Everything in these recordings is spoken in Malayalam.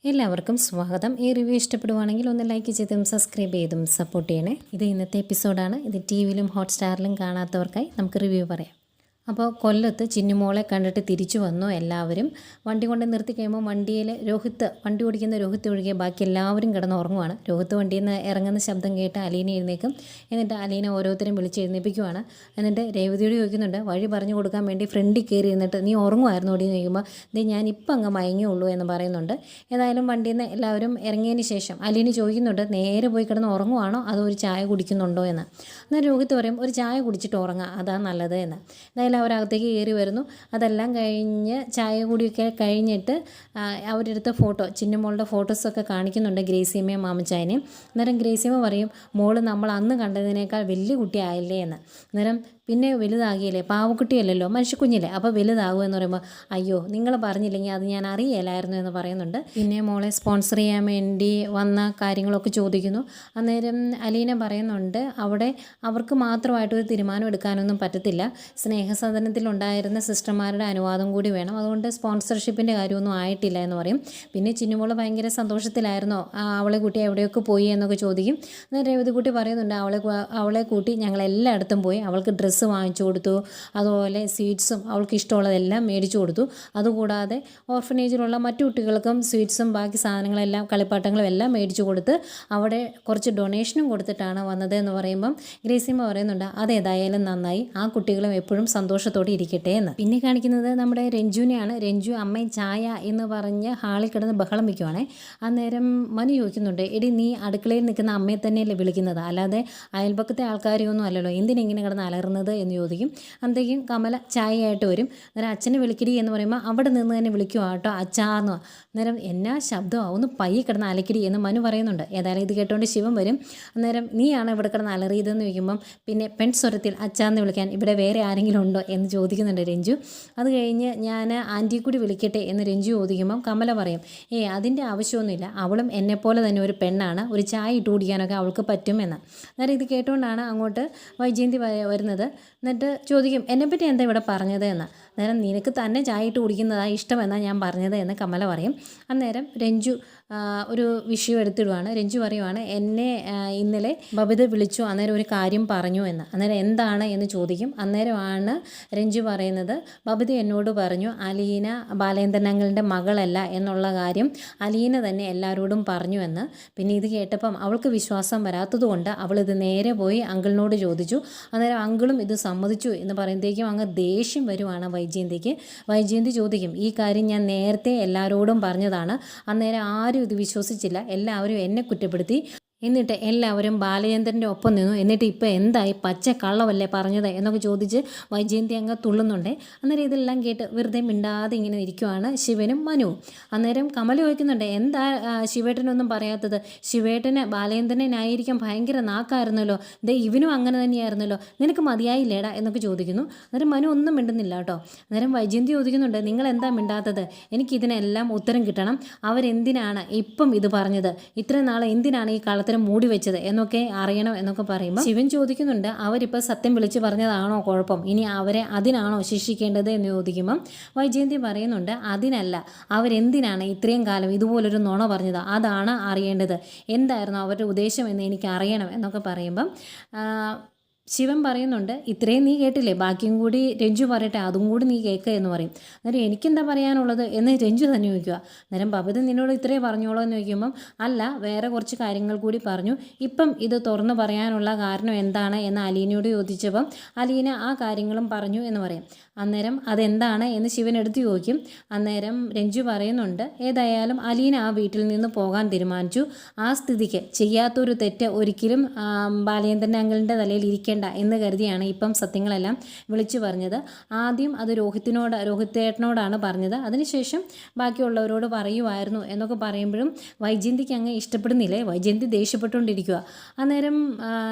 എല്ലാവർക്കും സ്വാഗതം. ഈ റിവ്യൂ ഇഷ്ടപ്പെടുവാണെങ്കിൽ ഒന്ന് ലൈക്ക് ചെയ്തും സബ്സ്ക്രൈബ് ചെയ്തും സപ്പോർട്ട് ചെയ്യണേ. ഇത് ഇന്നത്തെ എപ്പിസോഡാണ്. ഇത് ടി വിയിലും ഹോട്ട്സ്റ്റാറിലും കാണാത്തവർക്കായി നമുക്ക് റിവ്യൂ പറയാം. അപ്പോൾ കൊല്ലത്ത് ചിന്നുമോളെ കണ്ടിട്ട് തിരിച്ചു വന്നു എല്ലാവരും. വണ്ടി കൊണ്ട് നിർത്തി കഴിയുമ്പോൾ വണ്ടിയിൽ വണ്ടി ഓടിക്കുന്ന രോഹിത്ത് ഒഴികെ ബാക്കി എല്ലാവരും കിടന്ന് ഉറങ്ങുവാണ്. രോഹിത്ത് വണ്ടിയിൽ നിന്ന് ഇറങ്ങുന്ന ശബ്ദം കേട്ട് അലീന എഴുന്നേക്കും. എന്നിട്ട് അലീന ഓരോരുത്തരും വിളിച്ച് എഴുന്നേൽപ്പിക്കുവാണ്. എന്നിട്ട് രേവതിയോട് ചോദിക്കുന്നുണ്ട്, വഴി പറഞ്ഞു കൊടുക്കാൻ വേണ്ടി ഫ്രണ്ടിൽ കയറി എന്നിട്ട് നീ ഉറങ്ങുമായിരുന്നു ഓടി ചോദിക്കുമ്പോൾ ഇത് ഞാനിപ്പം അങ്ങ് മയങ്ങിയുള്ളൂ എന്ന് പറയുന്നുണ്ട്. ഏതായാലും വണ്ടിയിൽ നിന്ന് എല്ലാവരും ഇറങ്ങിയതിന് ശേഷം അലീന ചോദിക്കുന്നുണ്ട്, നേരെ പോയി കിടന്ന് ഉറങ്ങുവാണോ അതോ ഒരു ചായ കുടിക്കുന്നുണ്ടോ എന്ന്. എന്നാൽ രോഹിത്ത് പറയും, ഒരു ചായ കുടിച്ചിട്ട് ഉറങ്ങാം, അതാണ് നല്ലത് എന്ന്. എന്തായാലും അവരകത്തേക്ക് കയറി വരുന്നു. അതെല്ലാം കഴിഞ്ഞ് ചായ കൂടിയൊക്കെ കഴിഞ്ഞിട്ട് അവരെടുത്ത ചിന്നുമോളുടെ ഫോട്ടോസൊക്കെ കാണിക്കുന്നുണ്ട് ഗ്രേസിയമ്മയും മാമച്ചായനെയും. അന്നേരം ഗ്രേസിയമ്മ പറയും, മോള് നമ്മൾ അന്ന് കണ്ടതിനേക്കാൾ വലിയ കുട്ടിയായില്ലേ എന്ന്. അന്നേരം പിന്നെ വലുതാകിയല്ലേ, പാവക്കുട്ടിയല്ലല്ലോ, മനുഷ്യക്കുഞ്ഞില്ലേ, അപ്പോൾ വലുതാകുമെന്ന് പറയുമ്പോൾ അയ്യോ നിങ്ങൾ പറഞ്ഞില്ലെങ്കിൽ അത് ഞാൻ അറിയില്ലായിരുന്നു എന്ന് പറയുന്നുണ്ട്. പിന്നെ മോളെ സ്പോൺസർ ചെയ്യാൻ വേണ്ടി വന്ന കാര്യങ്ങളൊക്കെ ചോദിക്കുന്നു. അന്നേരം അലീന പറയുന്നുണ്ട്, അവിടെ അവർക്ക് മാത്രമായിട്ടൊരു തീരുമാനം എടുക്കാനൊന്നും പറ്റത്തില്ല, സ്നേഹസദനത്തിലുണ്ടായിരുന്ന സിസ്റ്റർമാരുടെ അനുവാദം കൂടി വേണം, അതുകൊണ്ട് സ്പോൺസർഷിപ്പിൻ്റെ കാര്യമൊന്നും ആയിട്ടില്ല എന്ന് പറയും. പിന്നെ ചിന്നുമോൾ ഭയങ്കര സന്തോഷത്തിലായിരുന്നോ, അവളെ കൂട്ടി എവിടെയൊക്കെ പോയി എന്നൊക്കെ ചോദിക്കും. അന്നേരം രേവതി കുട്ടി പറയുന്നുണ്ട്, അവളെ കൂട്ടി ഞങ്ങൾ എല്ലായിടത്തും പോയി, അവൾക്ക് ഡ്രസ്സ് വാങ്ങിച്ചു കൊടുത്തു, അതുപോലെ സ്വീറ്റ്സും അവൾക്ക് ഇഷ്ടമുള്ളതെല്ലാം മേടിച്ചു കൊടുത്തു. അതുകൂടാതെ ഓർഫനേജിലുള്ള മറ്റു കുട്ടികൾക്കും സ്വീറ്റ്സും ബാക്കി സാധനങ്ങളെല്ലാം കളിപ്പാട്ടങ്ങളും എല്ലാം മേടിച്ചു കൊടുത്ത് അവിടെ കുറച്ച് ഡൊണേഷനും കൊടുത്തിട്ടാണ് വന്നത് എന്ന് പറയുമ്പം ഗ്രേസിയമ്മ പറയുന്നുണ്ട്, അതേതായാലും നന്നായി, ആ കുട്ടികളും എപ്പോഴും സന്തോഷത്തോടെ ഇരിക്കട്ടെ എന്ന്. പിന്നെ കാണിക്കുന്നത് നമ്മുടെ രഞ്ജുവിനെയാണ്. രഞ്ജു അമ്മയും ചായ എന്ന് പറഞ്ഞ് ഹാളിൽ കിടന്ന് ബഹളം വയ്ക്കുവാണേ. അന്നേരം മനു ചോദിക്കുന്നുണ്ട്, എടി നീ അടുക്കളയിൽ നിൽക്കുന്ന അമ്മയെ തന്നെയല്ലേ വിളിക്കുന്നത്, അല്ലാതെ അയൽപക്കത്തെ ആൾക്കാരെയൊന്നും അല്ലല്ലോ, എന്തിനെങ്ങനെ കിടന്ന് അലറുന്നത് എന്ന് ചോദിക്കും. അന്നേക്കും കമല ചായയായിട്ട് വരും. അന്നേരം അച്ഛനെ വിളിക്കടി എന്ന് പറയുമ്പോൾ അവിടെ നിന്ന് തന്നെ വിളിക്കുക കേട്ടോ അച്ചാന്ന്. അന്നേരം എന്നാ ശബ്ദമാണ്, ഒന്ന് പയ്യെ കിടന്ന് അലക്കിടി എന്ന് മനു പറയുന്നുണ്ട്. ഏതായാലും ഇത് കേട്ടോണ്ട് ശിവൻ വരും. അന്നേരം നീയാണ് ഇവിടെ കിടന്ന് അലറിയതെന്ന് ചോദിക്കുമ്പം പിന്നെ പെൺസ്വരത്തിൽ അച്ചാന്ന് വിളിക്കാൻ ഇവിടെ വേറെ ആരെങ്കിലും ഉണ്ടോ എന്ന് ചോദിക്കുന്നുണ്ട് രഞ്ജു. അത് കഴിഞ്ഞ് ഞാൻ ആൻറ്റി കൂടി വിളിക്കട്ടെ എന്ന് രഞ്ജു ചോദിക്കുമ്പം കമല പറയും, അതിൻ്റെ ആവശ്യമൊന്നുമില്ല, അവളും എന്നെപ്പോലെ തന്നെ ഒരു പെണ്ണാണ്, ഒരു ചായ ഇട്ട് കുടിക്കാനൊക്കെ അവൾക്ക് പറ്റുമെന്ന്. അന്നേരം ഇത് കേട്ടുകൊണ്ടാണ് അങ്ങോട്ട് വൈജയന്തി വരുന്നത്. എന്നിട്ട് ചോദിക്കും, എന്നെപ്പറ്റി എന്താ ഇവിടെ പറഞ്ഞത് എന്ന്. അന്നേരം നിനക്ക് തന്നെ ചായ ഇട്ട് കുടിക്കുന്നതാണ് ഇഷ്ടമെന്നാണ് ഞാൻ പറഞ്ഞത് എന്ന് കമല പറയും. അന്നേരം രഞ്ജു ഒരു വിഷയം എടുത്തിടുവാണ്. രഞ്ജു പറയുവാണ്, എന്നെ ഇന്നലെ ബബിത വിളിച്ചു, അന്നേരം ഒരു കാര്യം പറഞ്ഞു എന്ന്. അന്നേരം എന്താണ് എന്ന് ചോദിക്കും. അന്നേരമാണ് രഞ്ജു പറയുന്നത്, ബബിത എന്നോട് പറഞ്ഞു അലീന ബാലേന്ദ്രനങ്ങളുടെ മകളല്ല എന്നുള്ള കാര്യം അലീന തന്നെ എല്ലാവരോടും പറഞ്ഞു എന്ന്. പിന്നെ ഇത് കേട്ടപ്പം അവൾക്ക് വിശ്വാസം വരാത്തതുകൊണ്ട് അവളിത് നേരെ പോയി അങ്കിളിനോട് ചോദിച്ചു. അന്നേരം അങ്കിളും ഇത് സമ്മതിച്ചു എന്ന് പറയുമ്പോഴത്തേക്കും അങ്ങ് ദേഷ്യം വരുവാണ് വൈജയന്തിക്ക്. വൈജയന്തി ചോദിക്കും, ഈ കാര്യം ഞാൻ നേരത്തെ എല്ലാവരോടും പറഞ്ഞതാണ്, അന്നേരം ആരും ഇത് വിശ്വസിച്ചില്ല, എല്ലാവരും എന്നെ കുറ്റപ്പെടുത്തി, എന്നിട്ട് എല്ലാവരും ബാലചന്ദ്രൻ്റെ ഒപ്പം നിന്നു, എന്നിട്ട് ഇപ്പോൾ എന്തായി, പച്ച കള്ളവല്ലേ പറഞ്ഞത് എന്നൊക്കെ ചോദിച്ച് വൈജയന്തി അങ്ങ് തുള്ളുന്നുണ്ട്. അന്നേരം ഇതെല്ലാം കേട്ട് വെറുതെ മിണ്ടാതെ ഇങ്ങനെ ഇരിക്കുവാണ് ശിവനും മനുവും. അന്നേരം കമല ചോദിക്കുന്നുണ്ട്, എന്താ ശിവേട്ടനൊന്നും പറയാത്തത്, ശിവേട്ടന് ബാലചന്ദ്രനായിരിക്കാൻ ഭയങ്കര നാക്കായിരുന്നല്ലോ, ഇവനും അങ്ങനെ തന്നെയായിരുന്നല്ലോ, നിനക്ക് മതിയായില്ലേടാ എന്നൊക്കെ ചോദിക്കുന്നു. അന്നേരം മനു ഒന്നും മിണ്ടുന്നില്ല കേട്ടോ. അന്നേരം വൈജയന്തി ചോദിക്കുന്നുണ്ട്, നിങ്ങൾ എന്താ മിണ്ടാത്തത്, എനിക്കിതിനെല്ലാം ഉത്തരം കിട്ടണം, അവരെന്തിനാണ് ഇപ്പം ഇത് പറഞ്ഞത്, ഇത്ര നാളെ എന്തിനാണ് ഈ കള്ളത്തരം മൂടി വെച്ചത് എന്നൊക്കെ അറിയണം എന്നൊക്കെ പറയുമ്പോൾ ശിവൻ ചോദിക്കുന്നുണ്ട്, അവരിപ്പോൾ സത്യം വിളിച്ച് പറഞ്ഞതാണോ കുഴപ്പം, ഇനി അവരെ അതിനാണോ ശിക്ഷിക്കേണ്ടത് എന്ന് ചോദിക്കുമ്പം വൈജയന്തി പറയുന്നുണ്ട്, അതിനല്ല, അവരെന്തിനാണ് ഇത്രയും കാലം ഇതുപോലൊരു നുണ പറഞ്ഞത്, അതാണ് അറിയേണ്ടത്, എന്തായിരുന്നു അവരുടെ ഉദ്ദേശം എന്ന് എനിക്ക് അറിയണം എന്നൊക്കെ പറയുമ്പം ശിവൻ പറയുന്നുണ്ട്, ഇത്രയും നീ കേട്ടില്ലേ, ബാക്കിയും കൂടി രഞ്ജു പറയട്ടെ, അതും കൂടി നീ കേൾക്കുക എന്ന് പറയും. അന്നേരം എനിക്കെന്താ പറയാനുള്ളത് എന്ന് രഞ്ജു തന്നെ ചോദിക്കുക. അന്നേരം ബബിത നിന്നോട് ഇത്രയും പറഞ്ഞോളൂ എന്ന് ചോദിക്കുമ്പം അല്ല, വേറെ കുറച്ച് കാര്യങ്ങൾ കൂടി പറഞ്ഞു, ഇപ്പം ഇത് തുറന്നു പറയാനുള്ള കാരണം എന്താണ് എന്ന് അലീനയോട് ചോദിച്ചപ്പം അലീന ആ കാര്യങ്ങളും പറഞ്ഞു എന്ന് പറയും. അന്നേരം അതെന്താണ് എന്ന് ശിവൻ എടുത്ത് ചോദിക്കും. അന്നേരം രഞ്ജു പറയുന്നുണ്ട്, ഏതായാലും അലീന ആ വീട്ടിൽ നിന്ന് പോകാൻ തീരുമാനിച്ചു, ആ സ്ഥിതിക്ക് ചെയ്യാത്തൊരു തെറ്റ് ഒരിക്കലും ബാലേന്ദ്രൻ അങ്കിളിൻ്റെ തലയിൽ ഇരിക്കേണ്ട എന്ന് കരുതിയാണ് ഇപ്പം സത്യങ്ങളെല്ലാം വിളിച്ചു പറഞ്ഞത്. ആദ്യം അത് രോഹിത്തേട്ടനോടാണ് പറഞ്ഞത്, അതിനുശേഷം ബാക്കിയുള്ളവരോട് പറയുമായിരുന്നു എന്നൊക്കെ പറയുമ്പോഴും വൈജയന്തിക്ക് അങ്ങ് ഇഷ്ടപ്പെടുന്നില്ലേ, വൈജയന്തി ദേഷ്യപ്പെട്ടുകൊണ്ടിരിക്കുക. അന്നേരം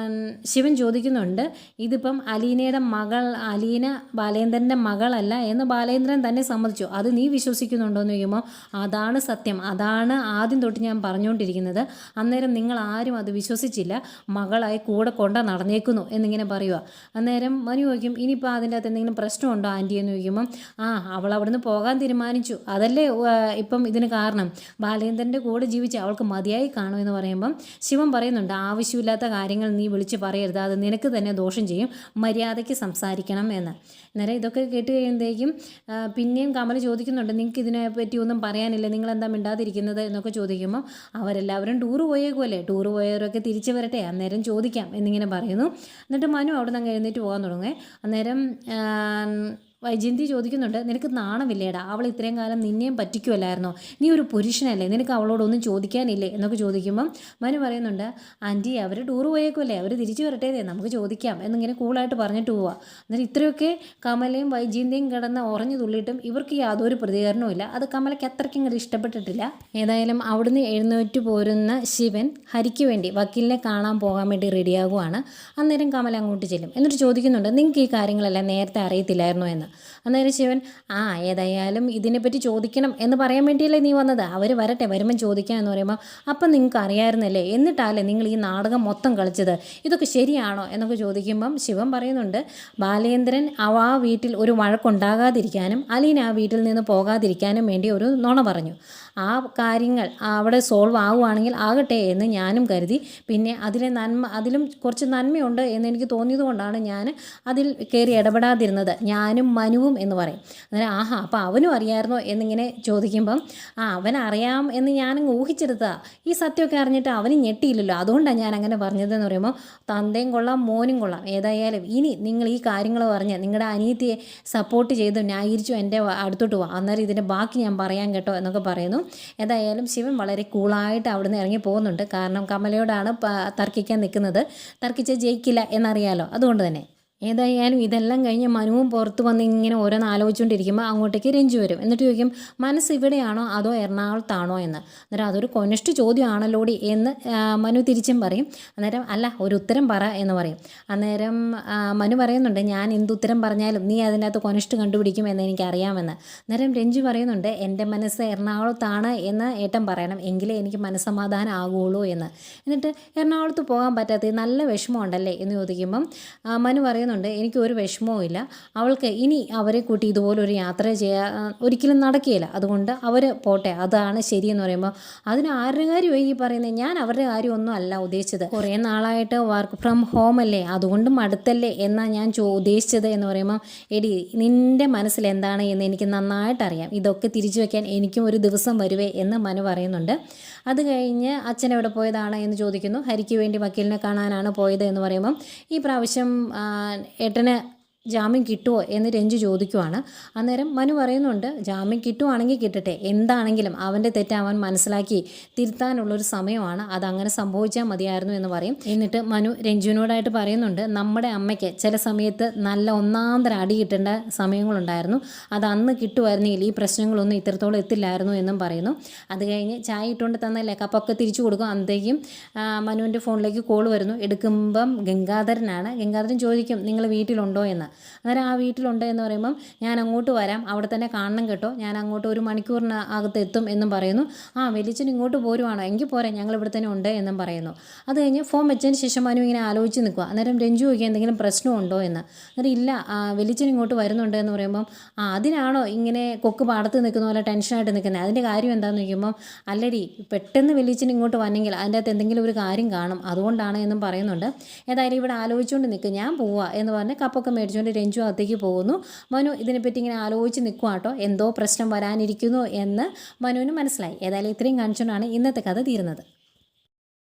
ശിവൻ ചോദിക്കുന്നുണ്ട്, ഇതിപ്പം അലീന ബാലേന്ദ്രൻ്റെ മകളല്ല എന്ന് ബാലേന്ദ്രൻ തന്നെ സമ്മതിച്ചു, അത് നീ വിശ്വസിക്കുന്നുണ്ടോ എന്ന് ചോദിക്കുമ്പോൾ അതാണ് സത്യം, അതാണ് ആദ്യം തൊട്ട് ഞാൻ പറഞ്ഞുകൊണ്ടിരിക്കുന്നത്, അന്നേരം നിങ്ങൾ ആരും അത് വിശ്വസിച്ചില്ല, മകളായി കൂടെ നടന്നേക്കുന്നു എന്നിങ്ങനെ എന്നിങ്ങനെ പറയുക. അന്നേരം മനു ചോദിക്കും, ഇനിയിപ്പോൾ അതിൻ്റെ അകത്ത് എന്തെങ്കിലും പ്രശ്നമുണ്ടോ ആൻറ്റി എന്ന് ചോദിക്കുമ്പം, അവൾ അവിടുന്ന് പോകാൻ തീരുമാനിച്ചു, അതല്ലേ ഇപ്പം ഇതിന് കാരണം, ബാലേന്ദ്രൻ്റെ കൂടെ ജീവിച്ച് അവൾക്ക് മതിയായി കാണുമെന്ന് പറയുമ്പം ശിവൻ പറയുന്നുണ്ട്, ആവശ്യമില്ലാത്ത കാര്യങ്ങൾ നീ വിളിച്ച് പറയരുത്, അത് നിനക്ക് തന്നെ ദോഷം ചെയ്യും, മര്യാദയ്ക്ക് സംസാരിക്കണം എന്ന്. അന്നേരം ഇതൊക്കെ കേട്ട് കഴിയുമ്പോഴേക്കും പിന്നെയും കമൽ ചോദിക്കുന്നുണ്ട്, നിങ്ങൾക്ക് ഇതിനെപ്പറ്റി ഒന്നും പറയാനില്ല, നിങ്ങളെന്താ മിണ്ടാതിരിക്കുന്നത് എന്നൊക്കെ ചോദിക്കുമ്പോൾ അവരെല്ലാവരും ടൂറ് പോയേക്കുമല്ലേ, ടൂറ് പോയവരൊക്കെ തിരിച്ചു വരട്ടെ, അന്നേരം ചോദിക്കാം എന്നിങ്ങനെ പറയുന്നു. എന്നിട്ട് മനു അവിടെ നിന്ന് എഴുന്നേറ്റ് പോകാൻ തുടങ്ങും. അന്നേരം വൈജയന്തി ചോദിക്കുന്നുണ്ട്, നിനക്ക് നാണമില്ലേടാ, അവൾ ഇത്രയും കാലം നിന്നെയും പറ്റിക്കുമല്ലായിരുന്നോ, നീ ഒരു പുരുഷനല്ലേ, നിനക്ക് അവളോടൊന്നും ചോദിക്കാനില്ലേ എന്നൊക്കെ ചോദിക്കുമ്പം മനു പറയുന്നുണ്ട്, ആൻറ്റി അവർ ടൂർ പോയേക്കുമല്ലേ, അവർ തിരിച്ചു വരട്ടെ, നമുക്ക് ചോദിക്കാം എന്നിങ്ങനെ കൂളായിട്ട് പറഞ്ഞിട്ട് പോവുക. എന്നിട്ട് ഇത്രയൊക്കെ കമലയും വൈജയന്തിയും കിടന്ന് ഉറഞ്ഞു തുള്ളിയിട്ടും ഇവർക്ക് യാതൊരു പ്രതികരണവും ഇല്ല. അത് കമലയ്ക്ക് അത്രയ്ക്കും ഇങ്ങോട്ട് ഇഷ്ടപ്പെട്ടിട്ടില്ല. ഏതായാലും അവിടുന്ന് എഴുന്നേറ്റ് പോരുന്ന ശിവൻ ഹരിക്ക് വേണ്ടി വക്കീലിനെ കാണാൻ പോകാൻ വേണ്ടി റെഡിയാകുവാണ്. അന്നേരം കമല അങ്ങോട്ട് ചെല്ലും. എന്നിട്ട് ചോദിക്കുന്നുണ്ട്, നിങ്ങൾക്ക് ഈ കാര്യങ്ങളെല്ലാം നേരത്തെ അറിയത്തില്ലായിരുന്നോ എന്ന്. അന്നേരം ശിവൻ, ഏതായാലും ഇതിനെപ്പറ്റി ചോദിക്കണം എന്ന് പറയാൻ വേണ്ടിയല്ലേ നീ വന്നത്, അവർ വരട്ടെ, വരുമ്പം ചോദിക്കാം എന്ന് പറയുമ്പോൾ, അപ്പം നിങ്ങൾക്ക് അറിയാമായിരുന്നല്ലേ, എന്നിട്ടല്ലേ നിങ്ങൾ ഈ നാടകം മൊത്തം കളിച്ചത്, ഇതൊക്കെ ശരിയാണോ എന്നൊക്കെ ചോദിക്കുമ്പം ശിവൻ പറയുന്നുണ്ട്, ബാലേന്ദ്രൻ ആ വീട്ടിൽ ഒരു വഴക്കുണ്ടാകാതിരിക്കാനും അലീന ആ വീട്ടിൽ നിന്ന് പോകാതിരിക്കാനും വേണ്ടി ഒരു നുണ പറഞ്ഞു. ആ കാര്യങ്ങൾ അവിടെ സോൾവ് ആവുകയാണെങ്കിൽ ആകട്ടെ എന്ന് ഞാനും കരുതി. പിന്നെ അതിലും കുറച്ച് നന്മയുണ്ട് എന്ന് എനിക്ക് തോന്നിയത് കൊണ്ടാണ് ഞാൻ അതിൽ കയറി ഇടപെടാതിരുന്നത്, ഞാനും മനുവും എന്ന് പറയും. അന്നേരം അപ്പോൾ അവനും അറിയാമായിരുന്നോ എന്നിങ്ങനെ ചോദിക്കുമ്പം, അവനറിയാം എന്ന് ഞാനങ്ങ് ഊഹിച്ചെടുത്തതാണ്, ഈ സത്യമൊക്കെ അറിഞ്ഞിട്ട് അവന് ഞെട്ടിയില്ലല്ലോ, അതുകൊണ്ടാണ് ഞാൻ അങ്ങനെ പറഞ്ഞതെന്ന് പറയുമ്പോൾ, തന്തയും കൊള്ളാം മോനും കൊള്ളാം, ഏതായാലും ഇനി നിങ്ങൾ ഈ കാര്യങ്ങൾ പറഞ്ഞ് നിങ്ങളുടെ അനിയത്തിയെ സപ്പോർട്ട് ചെയ്ത് ന്യായീകരിച്ചു എൻ്റെ അടുത്തോട്ട് പോവാം, അന്നേരം ഇതിൻ്റെ ബാക്കി ഞാൻ പറയാൻ കേട്ടോ എന്നൊക്കെ പറയുന്നു. ഏതായാലും ശിവൻ വളരെ കൂളായിട്ട് അവിടുന്ന് ഇറങ്ങി പോകുന്നുണ്ട്. കാരണം കമലയോടാണ് തർക്കിക്കാൻ നിൽക്കുന്നത്, തർക്കിച്ച് ജയിക്കില്ല എന്നറിയാലോ, അതുകൊണ്ട് തന്നെ. ഏതായാലും ഇതെല്ലാം കഴിഞ്ഞ് മനുവും പുറത്ത് വന്ന് ഇങ്ങനെ ഓരോന്ന് ആലോചിച്ചുകൊണ്ടിരിക്കുമ്പോൾ അങ്ങോട്ടേക്ക് രഞ്ജു വരും. എന്നിട്ട് ചോദിക്കും, മനസ്സ് ഇവിടെയാണോ അതോ എറണാകുളത്താണോ എന്ന്. അന്നേരം അതൊരു കൊനിഷ്ഠ ചോദ്യമാണല്ലോടി എന്ന് മനു തിരിച്ചും പറയും. അന്നേരം അല്ല, ഒരു ഉത്തരം പറ എന്ന് പറയും. അന്നേരം മനു പറയുന്നുണ്ട്, ഞാൻ എന്തുത്തരം പറഞ്ഞാലും നീ അതിൻ്റെ അകത്ത് കൊനിഷ്ഠ കണ്ടുപിടിക്കും എന്ന് എനിക്കറിയാമെന്ന്. അന്നേരം രഞ്ജു പറയുന്നുണ്ട്, എൻ്റെ മനസ്സ് എറണാകുളത്താണ് എന്ന് ഏട്ടൻ പറയണം, എങ്കിലേ എനിക്ക് മനസ്സമാധാനം ആകുള്ളൂ എന്ന്. എന്നിട്ട് എറണാകുളത്ത് പോകാൻ പറ്റാത്തത് നല്ല വിഷമമുണ്ടല്ലേ എന്ന് ചോദിക്കുമ്പം മനു പറയുന്നുണ്ട്, എനിക്ക് ഒരു വിഷമവും ഇല്ല, അവൾക്ക് ഇനി അവരെ കൂട്ടി ഇതുപോലൊരു യാത്ര ചെയ്യാൻ ഒരിക്കലും നടക്കുകയില്ല, അതുകൊണ്ട് അവർ പോട്ടെ, അതാണ് ശരിയെന്ന് പറയുമ്പോൾ, അതിന് ആരുടെ കാര്യമായി ഈ പറയുന്നത്, ഞാൻ അവരുടെ കാര്യമൊന്നും അല്ല ഉദ്ദേശിച്ചത്, കുറേ നാളായിട്ട് വർക്ക് ഫ്രം ഹോം അല്ലേ, അതുകൊണ്ട് മടുത്തല്ലേ എന്നാണ് ഞാൻ ഉദ്ദേശിച്ചത് എന്ന് പറയുമ്പോൾ, എടി നിൻ്റെ മനസ്സിൽ എന്താണ് എന്ന് എനിക്ക് നന്നായിട്ടറിയാം, ഇതൊക്കെ തിരിച്ചു വയ്ക്കാൻ എനിക്കും ഒരു ദിവസം വരുവേ എന്ന് മനു പറയുന്നുണ്ട്. അത് കഴിഞ്ഞ് അച്ഛൻ എവിടെ പോയതാണ് എന്ന് ചോദിക്കുന്നു. ഹരിക്ക് വേണ്ടി വക്കീലിനെ കാണാനാണ് പോയത് എന്ന് പറയുമ്പം, ഈ പ്രാവശ്യം ഏട്ടന് ജാമ്യം കിട്ടുമോ എന്ന് രഞ്ജു ചോദിക്കുവാണ്. അന്നേരം മനു പറയുന്നുണ്ട്, ജാമ്യം കിട്ടുവാണെങ്കിൽ കിട്ടട്ടെ, എന്താണെങ്കിലും അവൻ്റെ തെറ്റ് അവൻ മനസ്സിലാക്കി തിരുത്താനുള്ളൊരു സമയമാണ്, അതങ്ങനെ സംഭവിച്ചാൽ മതിയായിരുന്നു എന്ന് പറയും. എന്നിട്ട് മനു രഞ്ജുവിനോടായിട്ട് പറയുന്നുണ്ട്, നമ്മുടെ അമ്മയ്ക്ക് ചില സമയത്ത് നല്ല ഒന്നാന്തര അടി കിട്ടേണ്ട സമയങ്ങളുണ്ടായിരുന്നു, അത് അന്ന് കിട്ടുമായിരുന്നെങ്കിൽ ഈ പ്രശ്നങ്ങളൊന്നും ഇത്രത്തോളം എത്തില്ലായിരുന്നു എന്നും പറയുന്നു. അത് കഴിഞ്ഞ് ചായ ഇട്ടുകൊണ്ട് തന്നല്ലേ കപ്പൊക്കെ തിരിച്ചു കൊടുക്കും. അന്നേക്കും മനുവിൻ്റെ ഫോണിലേക്ക് കോൾ വരുന്നു. എടുക്കുമ്പം ഗംഗാധരനാണ്. ഗംഗാധരൻ ചോദിക്കും, നിങ്ങൾ വീട്ടിലുണ്ടോ എന്ന്. അന്നേരം ആ വീട്ടിലുണ്ട് എന്ന് പറയുമ്പം, ഞാൻ അങ്ങോട്ട് വരാം, അവിടെ തന്നെ കാണണം കേട്ടോ, ഞാൻ അങ്ങോട്ട് 1 മണിക്കൂറിന് അകത്ത് എത്തും എന്നും പറയുന്നു. വലിയച്ഛൻ ഇങ്ങോട്ട് പോരുവാണോ, എങ്കിൽ പോരെ, ഞങ്ങൾ ഇവിടെ തന്നെ ഉണ്ട് എന്നും പറയുന്നു. അത് കഴിഞ്ഞ് ഫോൺ വെച്ചതിന് ശേഷം മനു ഇങ്ങനെ ആലോചിച്ച് നിൽക്കുക. അന്നേരം രഞ്ജു ചോദിക്കുക, എന്തെങ്കിലും പ്രശ്നമുണ്ടോ എന്ന്. അന്നേരം ഇല്ല, വലിയച്ഛൻ ഇങ്ങോട്ട് വരുന്നുണ്ട് എന്ന് പറയുമ്പം, അതിനാണോ ഇങ്ങനെ കൊക്ക് പാടത്ത് നിൽക്കുന്ന പോലെ ടെൻഷനായിട്ട് നിൽക്കുന്നത്, അതിൻ്റെ കാര്യം എന്താണെന്ന് ചോദിക്കുമ്പം, അല്ലടി പെട്ടെന്ന് വലിയച്ഛൻ ഇങ്ങോട്ട് വന്നെങ്കിൽ അതിൻ്റെ അകത്ത് എന്തെങ്കിലും ഒരു കാര്യം കാണും, അതുകൊണ്ടാണ് എന്നും പറയുന്നുണ്ട്. ഏതായാലും ഇവിടെ ആലോചിച്ചുകൊണ്ട് നിൽക്കുക, ഞാൻ പോവുക എന്ന് പറഞ്ഞ് കപ്പൊക്കെ മേടിച്ചുകൊണ്ട് രഞ്ജു അകത്തേക്ക് പോകുന്നു. മനു ഇതിനെപ്പറ്റി ഇങ്ങനെ ആലോചിച്ച് നിൽക്കുക കേട്ടോ, എന്തോ പ്രശ്നം വരാനിരിക്കുന്നു എന്ന് മനുവിന് മനസ്സിലായി. ഏതായാലും ഇത്രയും കാണിച്ചുകൊണ്ടാണ് ഇന്നത്തെ കഥ തീരുന്നത്.